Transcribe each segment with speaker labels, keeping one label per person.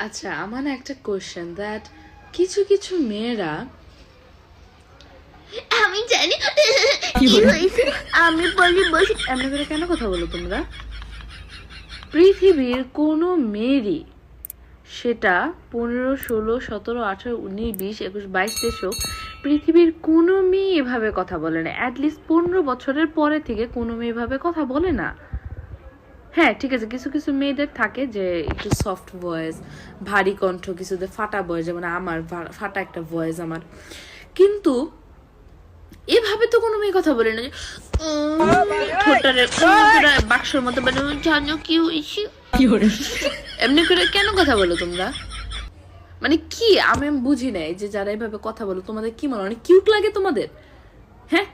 Speaker 1: আচ্ছা, আমার না একটা কোশ্চেন দ্যাট কিছু কিছু মেয়েরা
Speaker 2: আমি জানি কি হয়েছে। আমি বলি বসে
Speaker 1: এমনি করে কেন কথা বলো তোমরা? পৃথিবীর কোনো মেয়েরই, সেটা 15, 16, 17, 18, 19, 20, 21, 22, 23 হোক, পৃথিবীর কোনো মেয়ে এভাবে কথা বলে না। অ্যাটলিস্ট 15 বছরের পরে থেকে কোনো মেয়ে এভাবে কথা বলে না। হ্যাঁ ঠিক আছে, কিছু কিছু মেয়েদের থাকে যে একটু সফট ভয়েস, ভারী কণ্ঠ, কিছুদের ফাটা ভয়েস, যেমন আমার ফাটা একটা ভয়েস আমার। কিন্তু এভাবে তো কোনো মেয়ে কথা বলে না যে ঠোঁটারে বাক্সর মতো মানে জানো কি হয়েছে, এমনি করে কেন কথা বলো তোমরা? মানে কি আমি বুঝি নাই যে যারা এভাবে কথা বলো তোমাদের কি মনে হয় অনেক কিউট লাগে তোমাদের? হ্যাঁ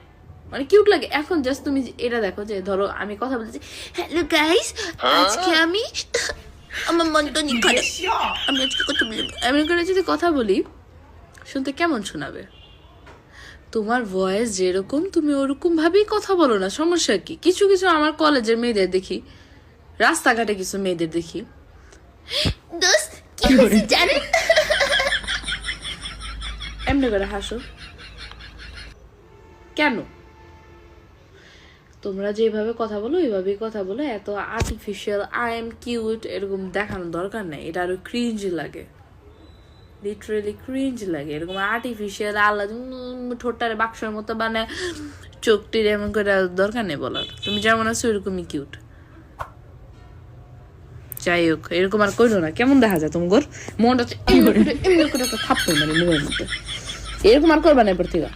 Speaker 1: মানে কিউট লাগে। এখন জাস্ট তুমি এটা দেখো যে ধরো আমি কথা বলছি,
Speaker 2: হ্যালো গাইস, আজকে আমি আমার মনটা নিয়ে খারাপ, আমি আজকে কথা বলি।
Speaker 1: এমন করে যদি কথা বলি শুনতে কেমন শোনাবে? তোমার ভয়েস যেরকম তুমি ওরকম ভাবেই কথা বলো না, সমস্যা কি? কিছু কিছু আমার কলেজের মেয়েদের দেখি, রাস্তাঘাটে কিছু মেয়েদের দেখি
Speaker 2: দোস্ত কি হয়েছে জানেন?
Speaker 1: এমনি করে হাসো কেন? তোমরা যেভাবে কথা বলো ওইভাবেই কথা বলো, এত আর্টিফিশিয়াল আই এম কিউট এরকম দেখানোর দরকার নাই। এটা আরো ক্রিঞ্জ লাগে, লিটারেলি ক্রিঞ্জ লাগে। এরকম আর্টিফিশিয়াল আল্লাহ ঠোঁটটারে বাক্সের মতো বানায় চোখটির এমন করে দরকার নেই বলার। তুমি যেমন আছো এরকমই কিউট। যাই হোক, এরকম আর করো না, কেমন দেখা যায় তোমার মনটা এমনি করে একটা থাপ্পড় মানে মুখের মধ্যে। এরকম আর করবা না এরপর থেকে।